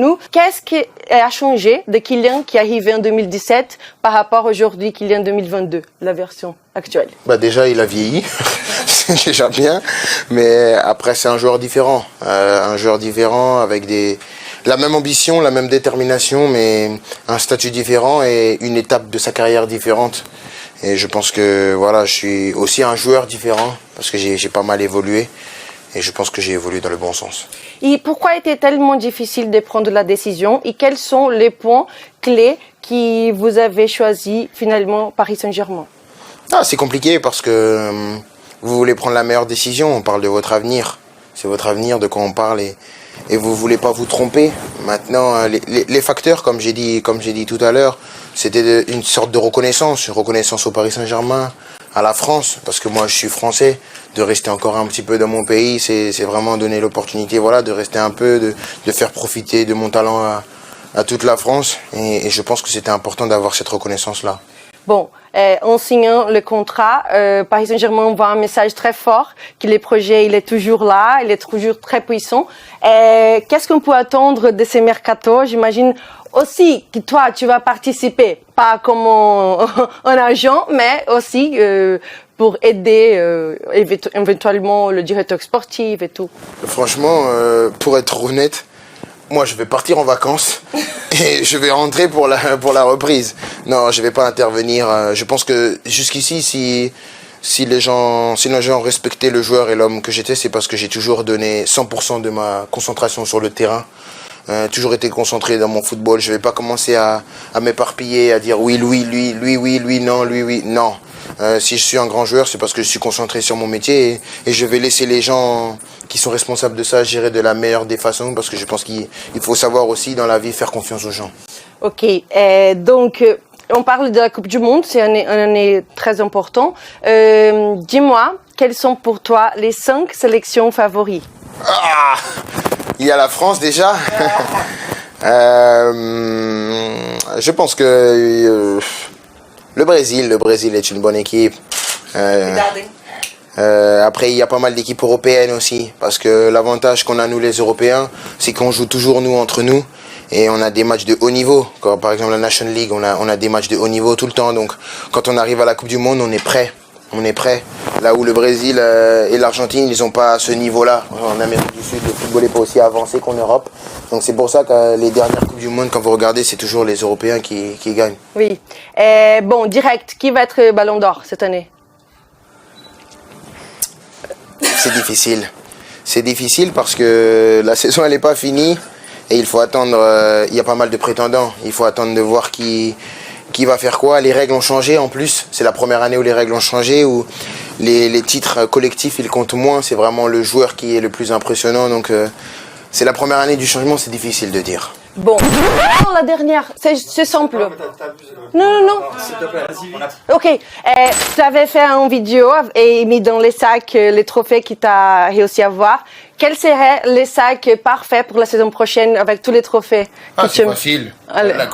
nous. Qu'est-ce qui a changé de Kylian qui est arrivé en 2017 par rapport aujourd'hui Kylian 2022, la version actuelle? Déjà, il a vieilli, c'est déjà bien, mais après, c'est un joueur différent. Avec la même ambition, la même détermination, mais un statut différent et une étape de sa carrière différente. Et je pense que voilà, je suis aussi un joueur différent parce que j'ai pas mal évolué et je pense que j'ai évolué dans le bon sens. Et pourquoi était tellement difficile de prendre la décision et quels sont les points clés que vous avez choisi finalement Paris Saint-Germain? C'est compliqué parce que vous voulez prendre la meilleure décision, on parle de votre avenir. C'est votre avenir de quoi on parle et vous voulez pas vous tromper. Maintenant, les facteurs, comme j'ai dit tout à l'heure, c'était une sorte de reconnaissance au Paris Saint-Germain, à la France, parce que moi je suis français, de rester encore un petit peu dans mon pays, c'est vraiment donner l'opportunité, voilà, de rester un peu, de faire profiter de mon talent à toute la France, et je pense que c'était important d'avoir cette reconnaissance-là. Bon, en signant le contrat, Paris Saint-Germain envoie un message très fort que le projet il est toujours là, il est toujours très puissant. Qu'est-ce qu'on peut attendre de ces mercato? J'imagine aussi que toi, tu vas participer, pas comme un agent, mais aussi pour aider éventuellement le directeur sportif et tout. Franchement, pour être honnête, moi je vais partir en vacances et je vais rentrer pour la reprise. Non, je vais pas intervenir. Je pense que jusqu'ici, si les gens ont respecté le joueur et l'homme que j'étais, c'est parce que j'ai toujours donné 100% de ma concentration sur le terrain. Toujours été concentré dans mon football. Je vais pas commencer à m'éparpiller, à dire oui, lui, non, lui, oui, non. Si je suis un grand joueur, c'est parce que je suis concentré sur mon métier et je vais laisser les gens qui sont responsables de ça gérer de la meilleure des façons parce que je pense qu'il faut savoir aussi dans la vie faire confiance aux gens. Ok, donc on parle de la Coupe du Monde, c'est une année très importante. Dis-moi, quelles sont pour toi les 5 sélections favoris? Il y a la France déjà. Je pense que le Brésil est une bonne équipe. Après, il y a pas mal d'équipes européennes aussi, parce que l'avantage qu'on a nous les Européens, c'est qu'on joue toujours nous entre nous et on a des matchs de haut niveau. Comme par exemple la National League, on a des matchs de haut niveau tout le temps. Donc, quand on arrive à la Coupe du Monde, on est prêt. Là où le Brésil et l'Argentine, ils n'ont pas ce niveau-là. En Amérique du Sud, le football n'est pas aussi avancé qu'en Europe. Donc c'est pour ça que les dernières Coupes du Monde, quand vous regardez, c'est toujours les Européens qui gagnent. Oui. Bon, direct, qui va être Ballon d'Or cette année? C'est difficile. C'est difficile parce que la saison, elle n'est pas finie. Et il faut attendre, il y a pas mal de prétendants. Il faut attendre de voir qui va faire quoi. Les règles ont changé en plus. C'est la première année où les règles ont changé, où les titres collectifs, ils comptent moins. C'est vraiment le joueur qui est le plus impressionnant. Donc c'est la première année du changement, c'est difficile de dire. Bon, la dernière, c'est simple. Non. Ok, tu avais fait une vidéo et mis dans les sacs les trophées que tu as réussi à avoir. Quels seraient les sacs parfaits pour la saison prochaine avec tous les trophées? C'est facile.